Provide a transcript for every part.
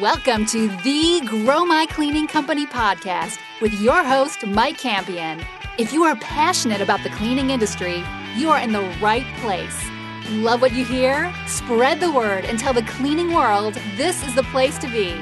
Welcome to the Grow My Cleaning Company podcast with your host, Mike Campion. If you are passionate about the cleaning industry, you are in the right place. Love what you hear? Spread the word and tell the cleaning world this is the place to be.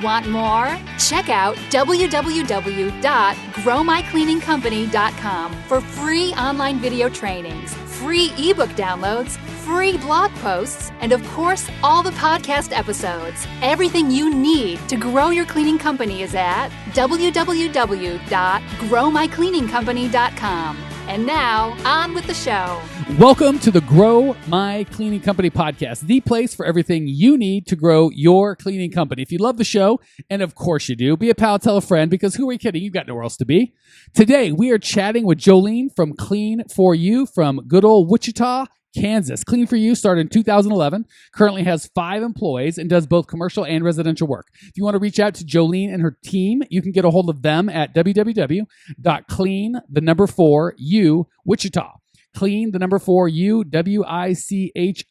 Want more? Check out www.growmycleaningcompany.com for free online video trainings, free ebook downloads, free blog posts, and of course, all the podcast episodes. Everything you need to grow your cleaning company is at www.growmycleaningcompany.com. And now, on with the show. Welcome to the Grow My Cleaning Company podcast, the place for everything you need to grow your cleaning company. If you love the show, and of course you do, be a pal, tell a friend, because who are we kidding? You've got nowhere else to be. Today, we are chatting with Jolene from Clean For You from good old Wichita, Kansas. Clean For You started in 2011, currently has 5 employees, and does both commercial and residential work. If you want to reach out to Jolene and her team, you can get a hold of them at www.clean4u Wichita. Clean4u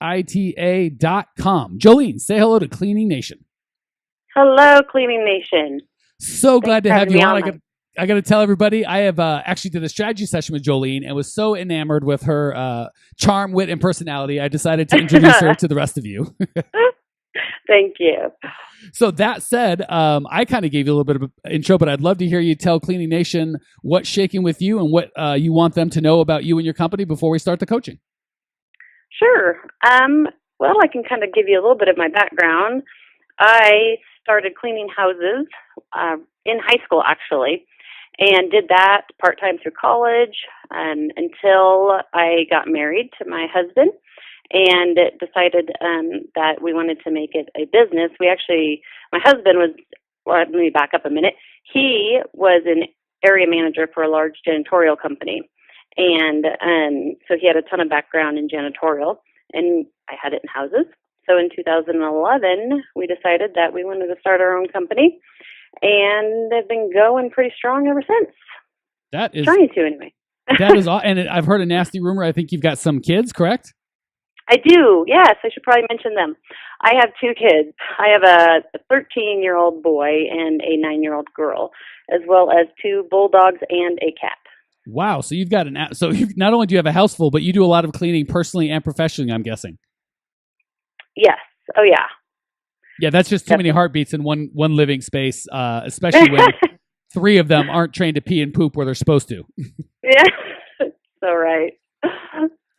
Wichita.com. Jolene, say hello to Cleaning Nation. Hello, Cleaning Nation. So glad to have you on. I got to tell everybody, I have actually did a strategy session with Jolene and was so enamored with her charm, wit, and personality, I decided to introduce her to the rest of you. Thank you. So that said, I kind of gave you a little bit of an intro, but I'd love to hear you tell Cleaning Nation what's shaking with you and what you want them to know about you and your company before we start the coaching. Sure. Well, I can kind of give you a little bit of my background. I started cleaning houses in high school, actually, and did that part-time through college until I got married to my husband and decided that we wanted to make it a business. My husband was, let me back up a minute. He was an area manager for a large janitorial company. And so he had a ton of background in janitorial, and I had it in houses. So in 2011, we decided that we wanted to start our own company, and they've been going pretty strong ever since. That is trying to anyway. That is all. And I've heard a nasty rumor. I think you've got some kids, correct? I do. Yes, I should probably mention them. I have 2 kids. I have a 13-year-old boy and a 9-year-old girl, as well as 2 bulldogs and a cat. Wow. So you've got not only do you have a house full, but you do a lot of cleaning personally and professionally, I'm guessing. Yes. Oh, yeah. Yeah, that's just too many heartbeats in one living space, especially when 3 of them aren't trained to pee and poop where they're supposed to. Yeah, so right.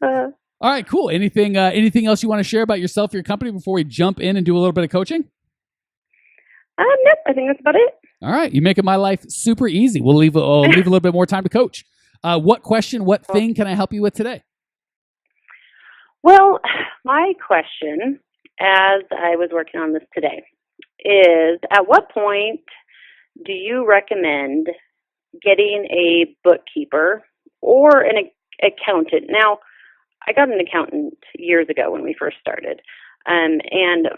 All right, cool. Anything else you want to share about yourself, your company, before we jump in and do a little bit of coaching? Nope, I think that's about it. All right, you're making my life super easy. We'll leave a little bit more time to coach. What thing can I help you with today? Well, my question, as I was working on this today, is at what point do you recommend getting a bookkeeper or an accountant? Now, I got an accountant years ago when we first started, and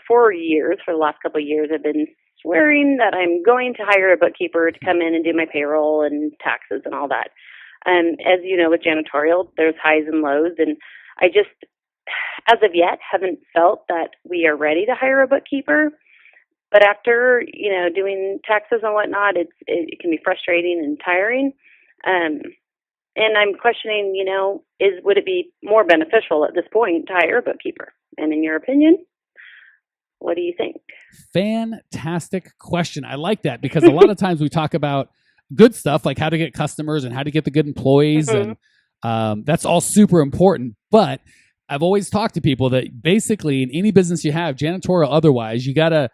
for the last couple of years, I've been swearing that I'm going to hire a bookkeeper to come in and do my payroll and taxes and all that. As you know, with janitorial, there's highs and lows, and I just, as of yet, haven't felt that we are ready to hire a bookkeeper. But after, doing taxes and whatnot, it can be frustrating and tiring. And I'm questioning, would it be more beneficial at this point to hire a bookkeeper? And in your opinion, what do you think? Fantastic question. I like that because a lot of times we talk about good stuff like how to get customers and how to get the good employees. Mm-hmm. And that's all super important. But I've always talked to people that basically in any business you have, janitorial otherwise, you got to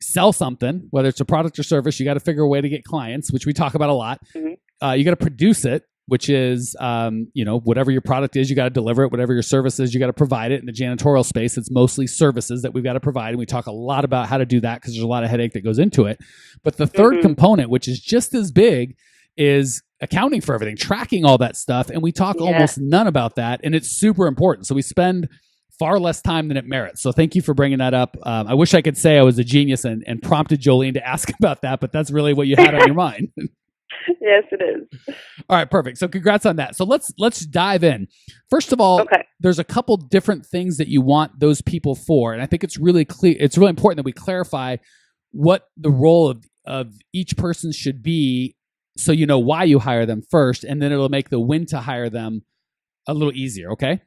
sell something, whether it's a product or service. You got to figure a way to get clients, which we talk about a lot. Mm-hmm. You got to produce it, which is, whatever your product is, you got to deliver it. Whatever your service is, you got to provide it. In the janitorial space, it's mostly services that we've got to provide. And we talk a lot about how to do that because there's a lot of headache that goes into it. But the third component, which is just as big, is accounting for everything, tracking all that stuff. And we talk almost none about that. And it's super important. So we spend far less time than it merits. So thank you for bringing that up. I wish I could say I was a genius and prompted Jolene to ask about that, but that's really what you had on your mind. Yes, it is. All right, perfect. So congrats on that. So let's dive in. First of all, there's a couple different things that you want those people for. And I think it's really clear. It's really important that we clarify what the role of each person should be, so you know why you hire them first, and then it'll make the when to hire them a little easier. Okay.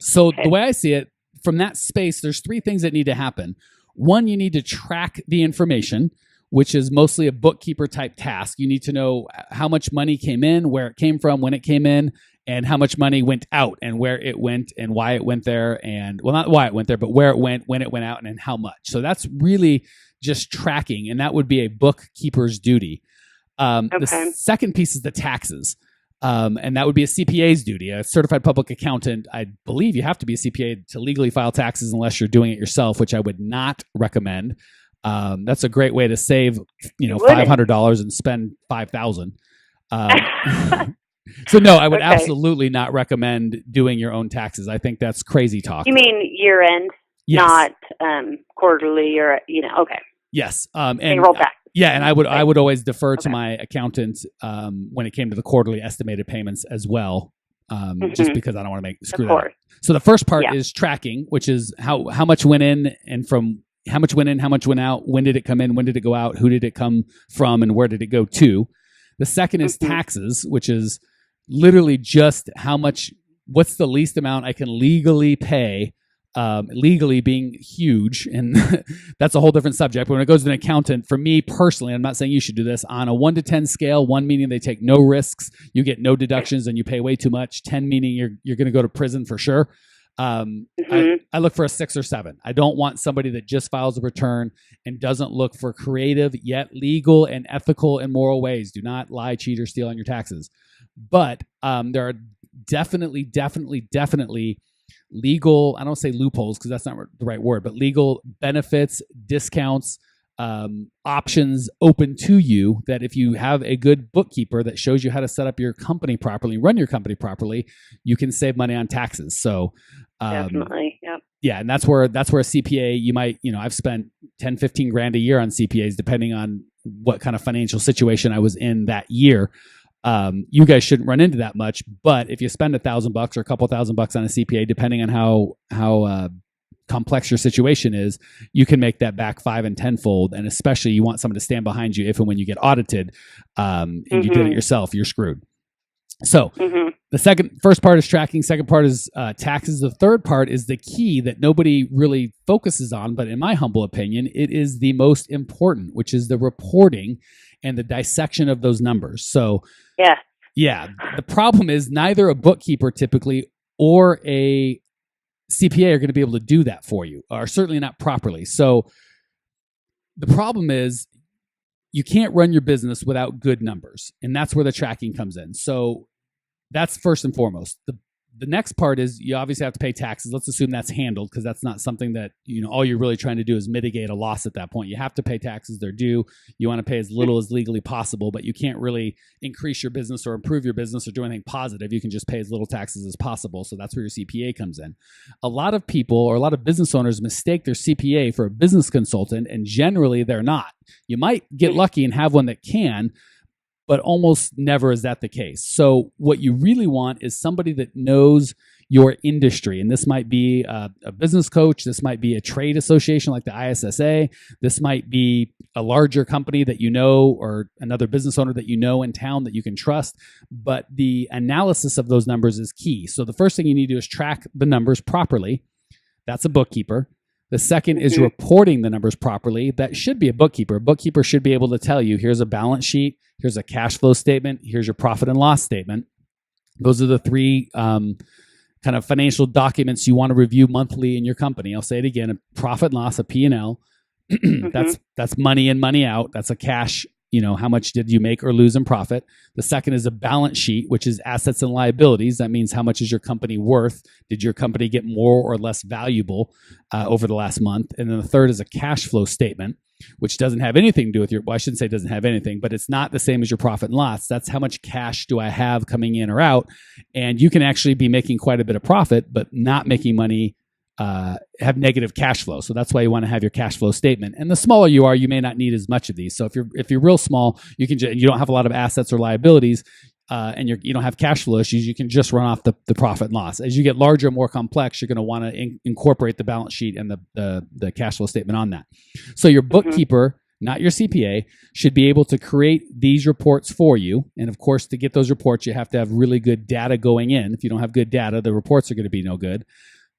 So the way I see it, from that space, there's three things that need to happen. One, you need to track the information, which is mostly a bookkeeper type task. You need to know how much money came in, where it came from, when it came in, and how much money went out and where it went and why it went there. And well, not why it went there, but where it went, when it went out, and then how much. So that's really just tracking. And that would be a bookkeeper's duty. The second piece is the taxes. And that would be a CPA's duty. A certified public accountant, I believe you have to be a CPA to legally file taxes unless you're doing it yourself, which I would not recommend. That's a great way to save, $500 and spend $5,000. So no, I would absolutely not recommend doing your own taxes. I think that's crazy talk. You mean year end, not quarterly or, okay. Yes. And roll back. Yeah, and I would always defer to my accountant when it came to the quarterly estimated payments as well, just because I don't want to screw that up. So the first part is tracking, which is how much went in and from how much went in, how much went out, when did it come in, when did it go out, who did it come from, and where did it go to. The second is taxes, which is literally just what's the least amount I can legally pay. Legally being huge, and that's a whole different subject. But when it goes to an accountant, for me personally, I'm not saying you should do this, on a 1 to 10 scale, 1 meaning they take no risks, you get no deductions, and you pay way too much. 10 meaning you're going to go to prison for sure. I look for a 6 or 7. I don't want somebody that just files a return and doesn't look for creative yet legal and ethical and moral ways. Do not lie, cheat, or steal on your taxes. But there are definitely legal, I don't say loopholes because that's not the right word, but legal benefits, discounts, options open to you that if you have a good bookkeeper that shows you how to set up your company properly, run your company properly, you can save money on taxes. So definitely. Yep. Yeah. And that's where a CPA, you might, I've spent 10, 15 grand a year on CPAs, depending on what kind of financial situation I was in that year. You guys shouldn't run into that much, but if you spend $1,000 or a couple $1,000 on a CPA, depending on how complex your situation is, you can make that back 5 and 10-fold. And especially you want someone to stand behind you if and when you get audited, and you did it yourself, you're screwed. So the first part is tracking. Second part is taxes. The third part is the key that nobody really focuses on, but in my humble opinion, it is the most important, which is the reporting and the dissection of those numbers. So the problem is neither a bookkeeper typically or a CPA are going to be able to do that for you, or certainly not properly. So the problem is you can't run your business without good numbers, and that's where the tracking comes in. So that's first and foremost. The next part is you obviously have to pay taxes. Let's assume that's handled, because that's not something that, all you're really trying to do is mitigate a loss at that point. You have to pay taxes. They're due. You want to pay as little as legally possible, but you can't really increase your business or improve your business or do anything positive. You can just pay as little taxes as possible. So that's where your CPA comes in. A lot of people or a lot of business owners mistake their CPA for a business consultant, and generally they're not. You might get lucky and have one that can, but almost never is that the case. So what you really want is somebody that knows your industry. And this might be a business coach. This might be a trade association like the ISSA. This might be a larger company that you know, or another business owner that you know in town that you can trust. But the analysis of those numbers is key. So the first thing you need to do is track the numbers properly. That's a bookkeeper. The second is reporting the numbers properly. That should be a bookkeeper. A bookkeeper should be able to tell you, here's a balance sheet, here's a cash flow statement, here's your profit and loss statement. Those are the three kind of financial documents you want to review monthly in your company. I'll say it again: a profit and loss, a P&L. That's money in, money out. That's a cash, how much did you make or lose in profit. The second is a balance sheet, which is assets and liabilities. That means how much is your company worth? Did your company get more or less valuable over the last month? And then the third is a cash flow statement, which doesn't have anything to do with I shouldn't say it doesn't have anything, but it's not the same as your profit and loss. That's how much cash do I have coming in or out. And you can actually be making quite a bit of profit, but not making money, have negative cash flow. So that's why you want to have your cash flow statement. And the smaller you are, you may not need as much of these. So if you're real small, you don't have a lot of assets or liabilities, and you don't have cash flow issues, you can just run off the profit and loss. As you get larger, more complex, you're going to want to incorporate the balance sheet and the cash flow statement on that. So your bookkeeper, not your CPA, should be able to create these reports for you. And of course, to get those reports, you have to have really good data going in. If you don't have good data, the reports are going to be no good.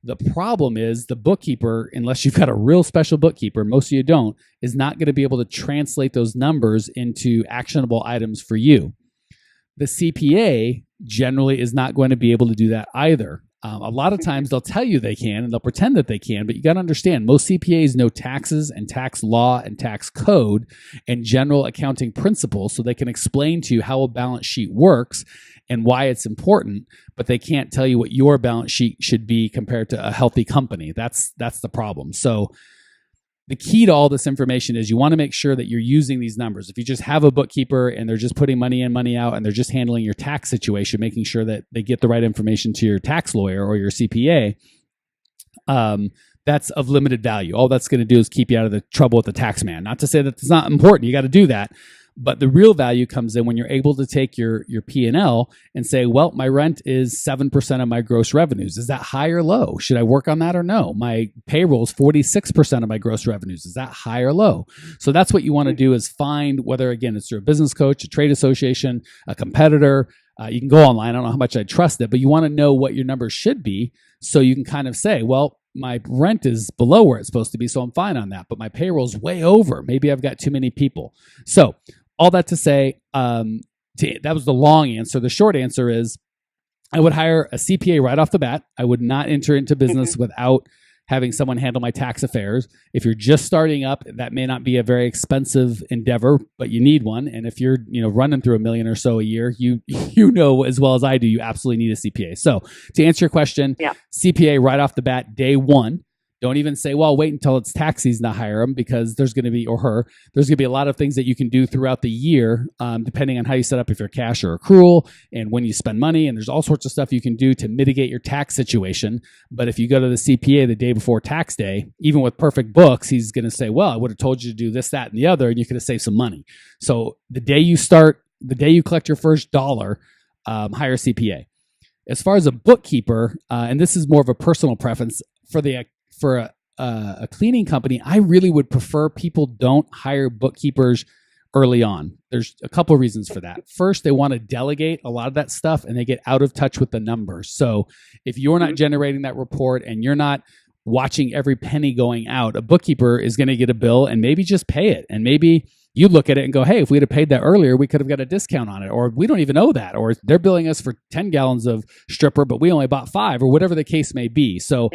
The problem is the bookkeeper, unless you've got a real special bookkeeper, most of you don't, is not going to be able to translate those numbers into actionable items for you. The CPA generally is not going to be able to do that either. A lot of times they'll tell you they can and they'll pretend that they can, but you got to understand most CPAs know taxes and tax law and tax code and general accounting principles, so they can explain to you how a balance sheet works and why it's important, but they can't tell you what your balance sheet should be compared to a healthy company. That's the problem. So the key to all this information is you want to make sure that you're using these numbers. If you just have a bookkeeper and they're just putting money in, money out, and they're just handling your tax situation, making sure that they get the right information to your tax lawyer or your CPA, that's of limited value. All that's going to do is keep you out of the trouble with the tax man. Not to say that it's not important. You got to do that. But the real value comes in when you're able to take your P&L and say, well, my rent is 7% of my gross revenues. Is that high or low? Should I work on that or no? My payroll is 46% of my gross revenues. Is that high or low? So that's what you want to do, is find, whether, again, it's through a business coach, a trade association, a competitor. You can go online. I don't know how much I trust it, but you want to know what your numbers should be so you can kind of say, well, my rent is below where it's supposed to be, so I'm fine on that. But my payroll's way over. Maybe I've got too many people. So all that to say, that was the long answer. The short answer is I would hire a CPA right off the bat. I would not enter into business without having someone handle my tax affairs. If you're just starting up, that may not be a very expensive endeavor, but you need one. And if you're running through $1 million or so a year, you know as well as I do, you absolutely need a CPA. So to answer your question, CPA right off the bat, day one. Don't even say, well, wait until it's tax season to hire them, because there's going to be, or her, there's going to be a lot of things that you can do throughout the year, depending on how you set up, if you're cash or accrual, and when you spend money. And there's all sorts of stuff you can do to mitigate your tax situation. But if you go to the CPA the day before tax day, even with perfect books, he's going to say, well, I would have told you to do this, that, and the other, and you could have saved some money. So the day you collect your first dollar, hire a CPA. As far as a bookkeeper, and this is more of a personal preference, for a cleaning company, I really would prefer people don't hire bookkeepers early on. There's a couple of reasons for that. First, they want to delegate a lot of that stuff and they get out of touch with the numbers. So if you're not generating that report and you're not watching every penny going out, a bookkeeper is going to get a bill and maybe just pay it. And maybe you look at it and go, hey, if we'd have paid that earlier, we could have got a discount on it. Or we don't even know that. Or they're billing us for 10 gallons of stripper, but we only bought 5, or whatever the case may be. So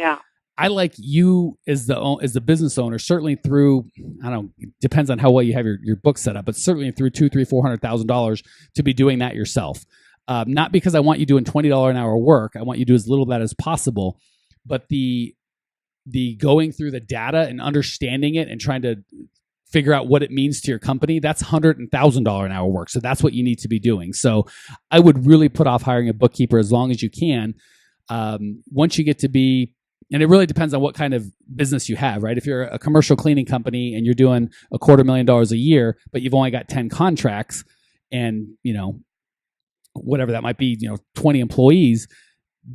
I like you as the business owner, certainly through, I don't know, it depends on how well you have your book set up, but certainly through $200,000, $300,000, $400,000 to be doing that yourself. Not because I want you doing $20 an hour work. I want you to do as little of that as possible. But the going through the data and understanding it and trying to figure out what it means to your company, that's $100,000 an hour work. So that's what you need to be doing. So I would really put off hiring a bookkeeper as long as you can. Once you get to be, and it really depends on what kind of business you have, right? If you're a commercial cleaning company and you're doing $250,000 a year, but you've only got 10 contracts and, whatever that might be, 20 employees,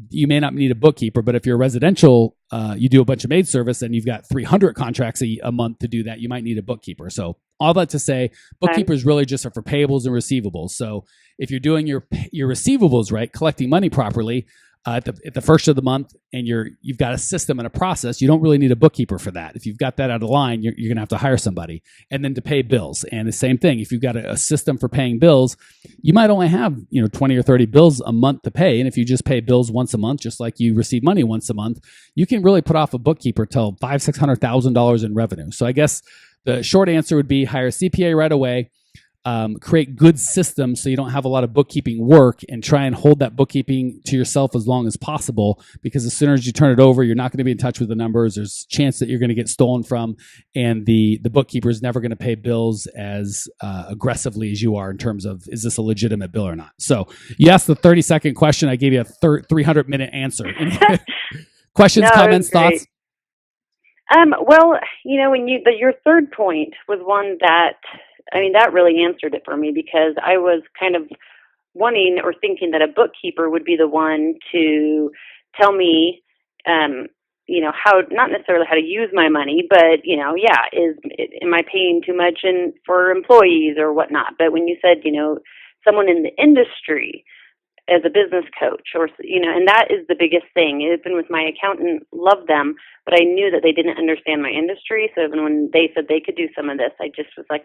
you may not need a bookkeeper. But if you're a residential, you do a bunch of maid service and you've got 300 contracts a month to do that, you might need a bookkeeper. So all that to say, bookkeepers really just are for payables and receivables. So if you're doing your receivables right, collecting money properly, at the first of the month, and you've got a system and a process, you don't really need a bookkeeper for that. If you've got that out of line, you're going to have to hire somebody. And then to pay bills. And the same thing, if you've got a system for paying bills, you might only have 20 or 30 bills a month to pay. And if you just pay bills once a month, just like you receive money once a month, you can really put off a bookkeeper till $500,000-$600,000 in revenue. So I guess the short answer would be hire a CPA right away. Create good systems so you don't have a lot of bookkeeping work, and try and hold that bookkeeping to yourself as long as possible, because as soon as you turn it over, you're not going to be in touch with the numbers. There's a chance that you're going to get stolen from, and the bookkeeper is never going to pay bills as aggressively as you are in terms of, is this a legitimate bill or not? So you asked the 30-second question. I gave you a 300-minute answer. Questions, comments, thoughts? Well, when your third point was one that, that really answered it for me, because I was kind of wanting or thinking that a bookkeeper would be the one to tell me, how, not necessarily how to use my money, but, am I paying too much for employees or whatnot? But when you said, someone in the industry as a business coach and that is the biggest thing. Even with my accountant, loved them, but I knew that they didn't understand my industry. So even when they said they could do some of this, I just was like,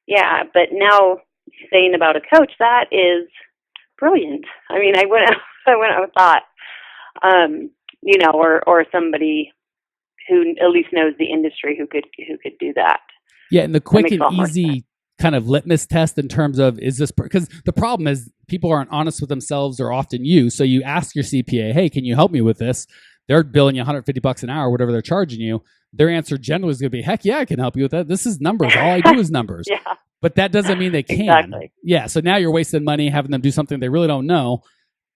yeah. But now saying about a coach, that is brilliant. I mean, I went out and thought, or somebody who at least knows the industry who could do that. Yeah, and the quick and easy kind of litmus test in terms of is this, because the problem is people aren't honest with themselves or often you. So you ask your CPA, hey, can you help me with this? They're billing you $150 an hour, whatever they're charging you. Their answer generally is going to be, heck yeah, I can help you with that. This is numbers. All I do is numbers. Yeah. But that doesn't mean they can. Exactly. Yeah. So now you're wasting money having them do something they really don't know,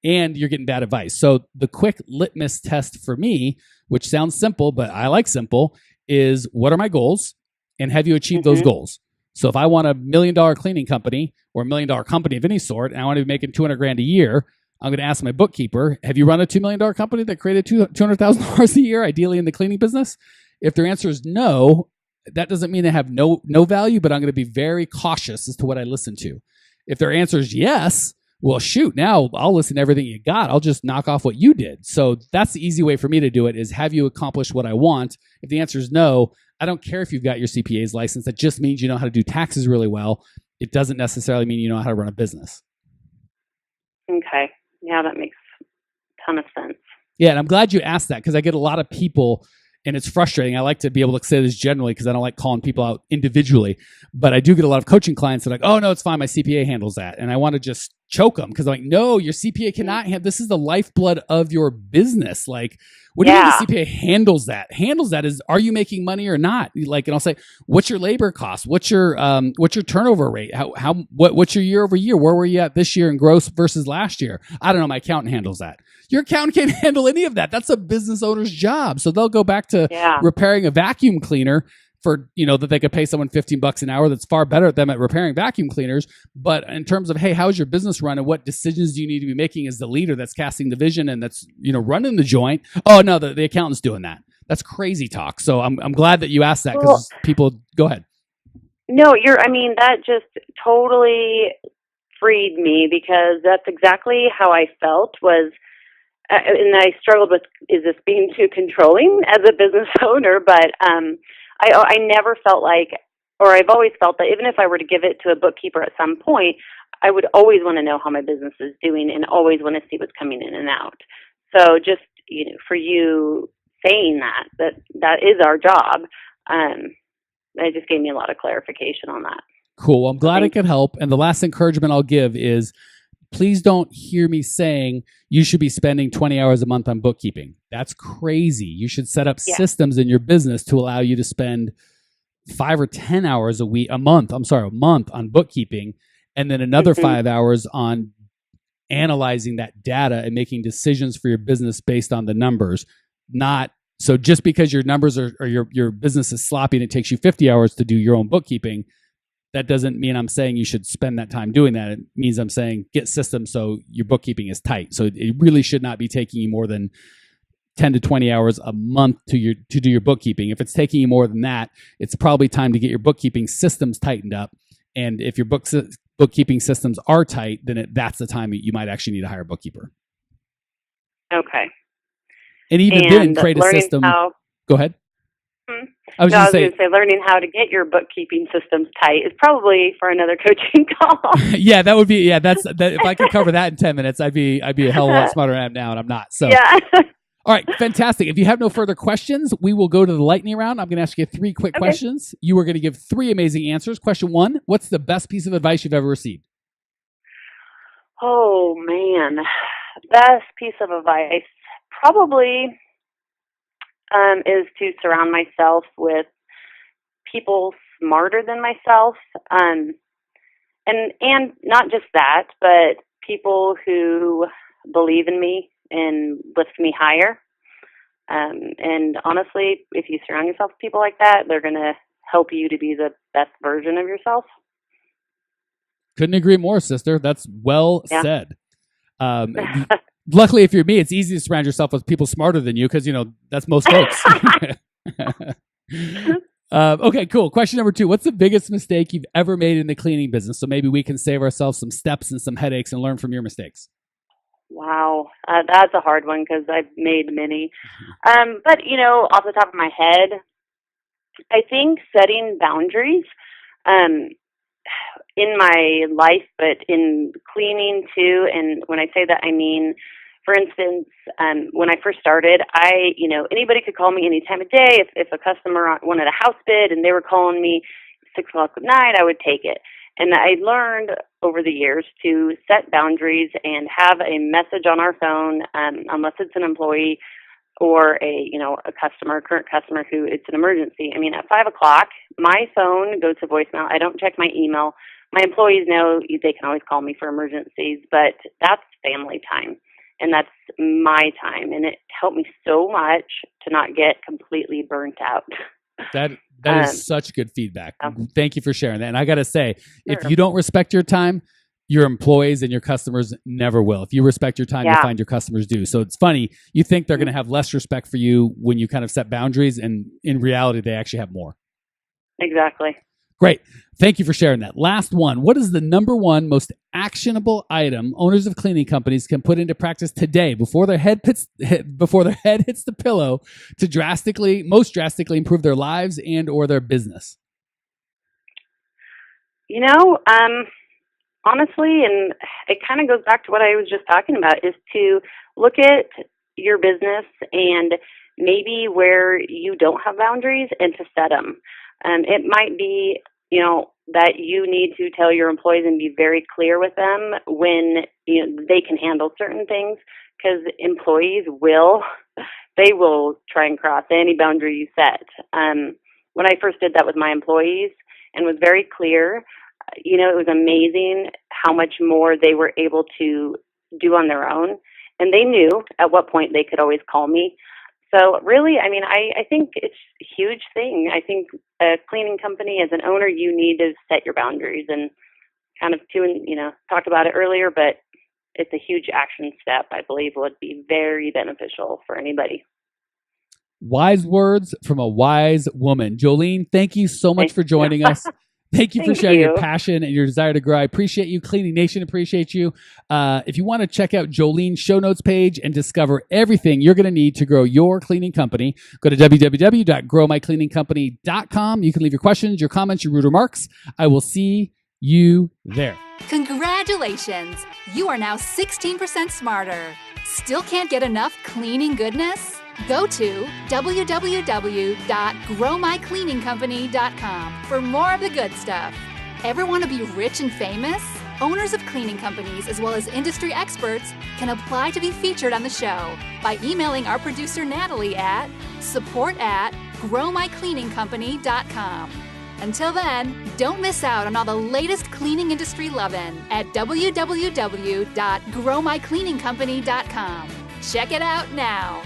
and you're getting bad advice. So the quick litmus test for me, which sounds simple, but I like simple, is what are my goals and have you achieved those goals? So if I want $1 million cleaning company or $1 million company of any sort, and I want to be making $200,000 a year, I'm going to ask my bookkeeper, have you run a $2 million company that created $200,000 a year, ideally in the cleaning business? If their answer is no, that doesn't mean they have no value, but I'm going to be very cautious as to what I listen to. If their answer is yes, well, shoot, now I'll listen to everything you got. I'll just knock off what you did. So that's the easy way for me to do it, is have you accomplished what I want? If the answer is no, I don't care if you've got your CPA's license. That just means you know how to do taxes really well. It doesn't necessarily mean you know how to run a business. Okay. Yeah, that makes a ton of sense. Yeah, and I'm glad you asked that, because I get a lot of people, and it's frustrating. I like to be able to say this generally because I don't like calling people out individually. But I do get a lot of coaching clients that are like, oh, no, it's fine. My CPA handles that. And I want to just choke them because I'm like, no, your CPA cannot have, this is the lifeblood of your business. Like, what do you mean the CPA handles that? Handles that is, are you making money or not? Like, and I'll say, what's your labor cost? What's your turnover rate? What's your year over year? Where were you at this year in gross versus last year? I don't know. My accountant handles that. Your accountant can't handle any of that. That's a business owner's job. So they'll go back to repairing a vacuum cleaner for, that they could pay someone $15 an hour. That's far better at them at repairing vacuum cleaners. But in terms of, hey, how's your business run and what decisions do you need to be making as the leader that's casting the vision and that's, running the joint? Oh, no, the accountant's doing that. That's crazy talk. So I'm glad that you asked that, because people, go ahead. No, that just totally freed me, because that's exactly how I felt was, and I struggled with, is this being too controlling as a business owner? But I never felt like, or I've always felt that even if I were to give it to a bookkeeper at some point, I would always want to know how my business is doing and always want to see what's coming in and out. So just, for you saying that is our job, it just gave me a lot of clarification on that. Cool. Well, I'm glad it could help. And the last encouragement I'll give is, please don't hear me saying you should be spending 20 hours a month on bookkeeping. That's crazy. You should set up systems in your business to allow you to spend 5 or 10 hours a month on bookkeeping, and then another 5 hours on analyzing that data and making decisions for your business based on the numbers. So just because your numbers or your business is sloppy and it takes you 50 hours to do your own bookkeeping, that doesn't mean I'm saying you should spend that time doing that. It means I'm saying get systems so your bookkeeping is tight. So it really should not be taking you more than 10 to 20 hours a month to do your bookkeeping. If it's taking you more than that, it's probably time to get your bookkeeping systems tightened up. And if your bookkeeping systems are tight, then that's the time you might actually need to hire a bookkeeper. Okay. And even then, create a system. Go ahead. I was going to say, learning how to get your bookkeeping systems tight is probably for another coaching call. Yeah, that would be. Yeah, that's that. If I could cover that in 10 minutes, I'd be a hell of a lot smarter than I am now, and I'm not. So, all right, fantastic. If you have no further questions, we will go to the lightning round. I'm going to ask you 3 quick questions. You are going to give 3 amazing answers. Question 1: what's the best piece of advice you've ever received? Oh man, best piece of advice probably. Is to surround myself with people smarter than myself, and not just that, but people who believe in me and lift me higher. And honestly, if you surround yourself with people like that, they're going to help you to be the best version of yourself. Couldn't agree more, sister. That's well Yeah. said. Luckily, if you're me, it's easy to surround yourself with people smarter than you because, that's most folks. Okay, cool. Question number 2. What's the biggest mistake you've ever made in the cleaning business? So maybe we can save ourselves some steps and some headaches and learn from your mistakes. Wow, that's a hard one because I've made many. But, off the top of my head, I think setting boundaries in my life, but in cleaning too. And when I say that, I mean, for instance, when I first started, anybody could call me any time of day. If a customer wanted a house bid and they were calling me 6 o'clock at night, I would take it. And I learned over the years to set boundaries and have a message on our phone, unless it's an employee or a current customer who it's an emergency. I mean, at 5 o'clock, my phone goes to voicemail. I don't check my email. My employees know they can always call me for emergencies, but that's family time. And that's my time. And it helped me so much to not get completely burnt out. That is such good feedback. Thank you for sharing that. And I got to say, Sure. if you don't respect your time, your employees and your customers never will. If you respect your time, you'll find your customers do. So it's funny. You think they're going to have less respect for you when you kind of set boundaries. And in reality, they actually have more. Exactly. Great. Thank you for sharing that. Last one. What is the number one most actionable item owners of cleaning companies can put into practice today before their head hits the pillow to most drastically improve their lives and or their business? Honestly, and it kind of goes back to what I was just talking about, is to look at your business and maybe where you don't have boundaries and to set them. It might be, that you need to tell your employees and be very clear with them when they can handle certain things, because employees will try and cross any boundary you set. When I first did that with my employees and was very clear, it was amazing how much more they were able to do on their own, and they knew at what point they could always call me. So really, I think it's a huge thing. I think a cleaning company, as an owner, you need to set your boundaries and kind of talked about it earlier, but it's a huge action step. I believe would be very beneficial for anybody. Wise words from a wise woman. Jolene, thank you so much for joining us. Thank you for sharing your passion and your desire to grow. I appreciate you. Cleaning Nation appreciate you. If you want to check out Jolene's show notes page and discover everything you're going to need to grow your cleaning company, go to www.growmycleaningcompany.com. You can leave your questions, your comments, your rude remarks. I will see you there. Congratulations! You are now 16% smarter. Still can't get enough cleaning goodness? Go to www.growmycleaningcompany.com for more of the good stuff. Ever want to be rich and famous? Owners of cleaning companies, as well as industry experts, can apply to be featured on the show by emailing our producer Natalie at support@growmycleaningcompany.com. Until then, don't miss out on all the latest cleaning industry lovin' at www.growmycleaningcompany.com. Check it out now.